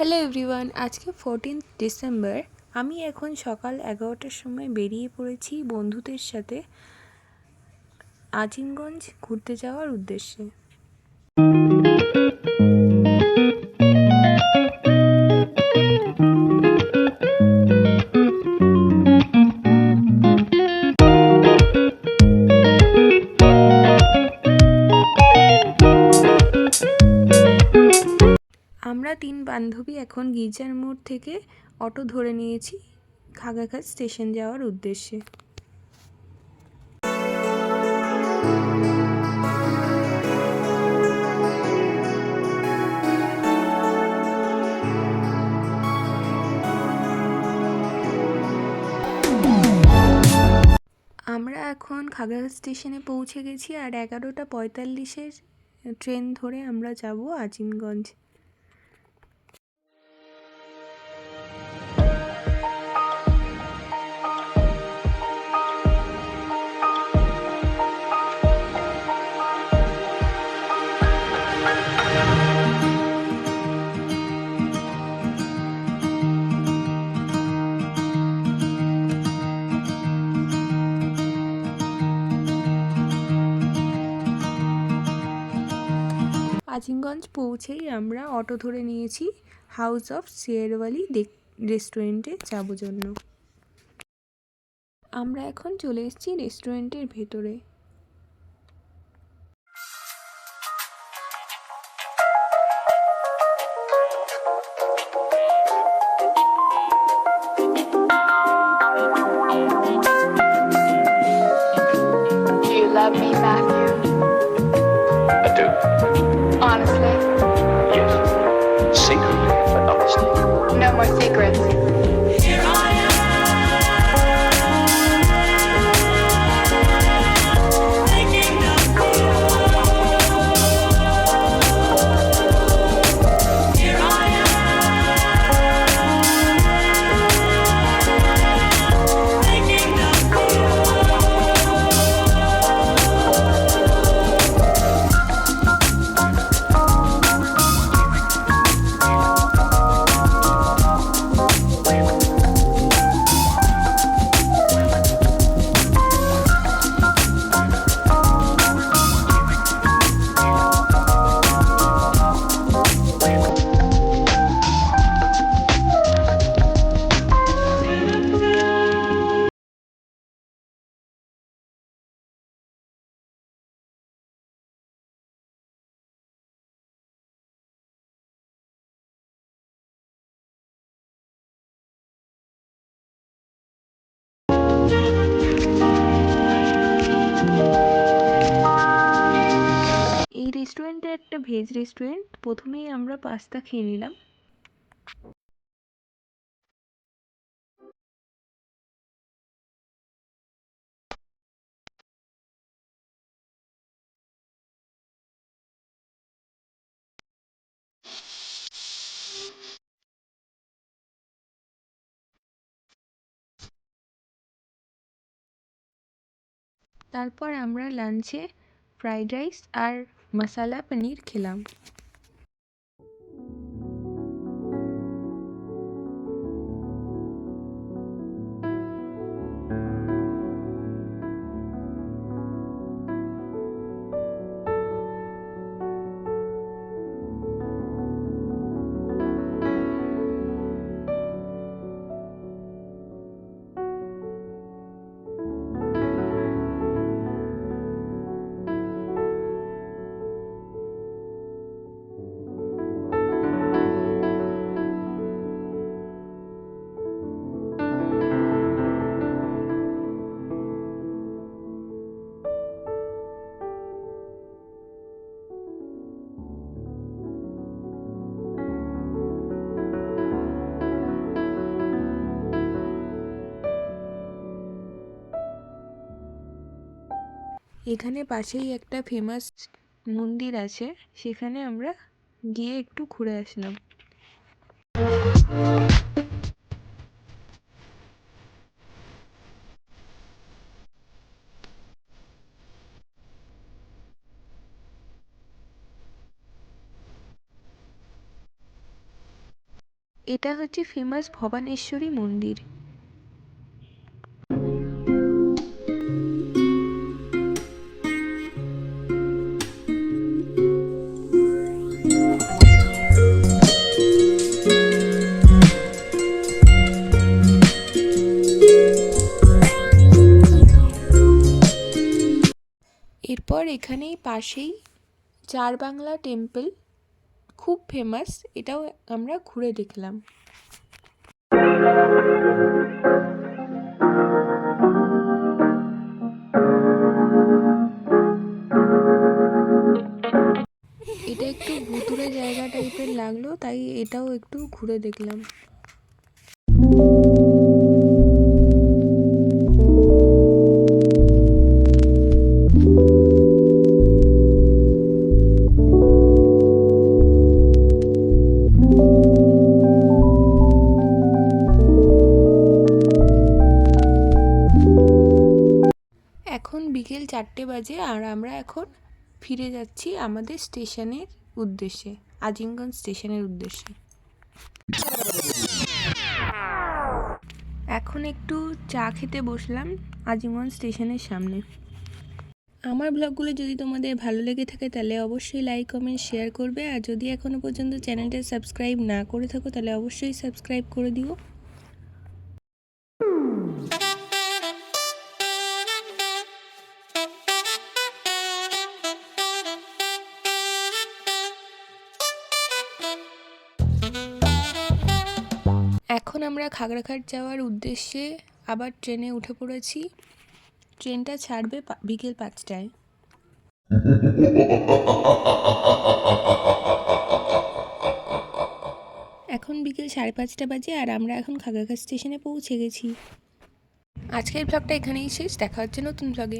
Hello everyone, আজকে 14th December. আমি এখন সকাল 11টার সময় বেরিয়ে পড়েছি বন্ধুদের সাথে আজিমগঞ্জ ঘুরতে যাওয়ার উদ্দেশ্যে। আমরা 3 বান্ধবী এখন গির্জার মোড় থেকে অটো ধরে নিয়েছি খাগাঘাট স্টেশন যাওয়ার উদ্দেশ্যে। আমরা এখন খাগাঘাট স্টেশনে পৌঁছে গেছি আর 11টা 45-এর ট্রেন ধরে আমরা যাব আজিমগঞ্জ। আজিমগঞ্জ পৌঁছেই আমরা অটো ধরে নিয়েছি হাউস অফ শেরওয়ালি রেস্টুরেন্টে যাওয়ার জন্য। আমরা এখন চলে এসেছি রেস্টুরেন্টের ভেতরে। Do you love me, Matthew? I do. Honestly? Yes. Secretly, but honestly. No more secrets. এই রেস্টুরেন্টটা একটা ভেজ রেস্টুরেন্ট। প্রথমেই আমরা পাস্তা খেয়ে নিলাম। তারপর আমরা লাঞ্চে ফ্রাইড রাইস আর মশালা পনির খেলাম। এখানে পাশেই একটা ফেমাস মন্দির আছে, সেখানে আমরা গিয়ে একটু ঘুরে আসলাম। এটা হচ্ছে ফেমাস ভবানেশ্বরী মন্দির। এরপর এখানেই পাশেই চার বাংলা টেম্পল, খুব ফেমাস, এটাও আমরা ঘুরে দেখলাম। এটা একটু ভুতুড়ে জায়গা টাইপের লাগলো, তাই এটাও একটু ঘুরে দেখলাম। এখন বিকেল 4টে বাজে আর আমরা এখন ফিরে যাচ্ছি আমাদের স্টেশনের উদ্দেশ্যে, আজিমগঞ্জ স্টেশনের উদ্দেশ্যে। এখন একটু চা খেতে বসলাম আজিমগঞ্জ স্টেশনের সামনে। আমার ব্লগগুলো যদি তোমাদের ভালো লেগে থাকে তাহলে অবশ্যই লাইক কমেন্ট শেয়ার করবে, আর যদি এখনও পর্যন্ত চ্যানেলটা সাবস্ক্রাইব না করে থাকো তাহলে অবশ্যই সাবস্ক্রাইব করে দিও। এখন আমরা খাগড়াঘাট যাওয়ার উদ্দেশ্যে আবার ট্রেনে উঠে পড়েছি। ট্রেনটা ছাড়বে বিকেল 5টায়। এখন বিকেল 5:30 বাজে আর আমরা এখন খাগড়াঘাট স্টেশনে পৌঁছে গেছি। আজকের ব্লগটা এখানেই শেষ, দেখা হচ্ছে নতুন ব্লগে।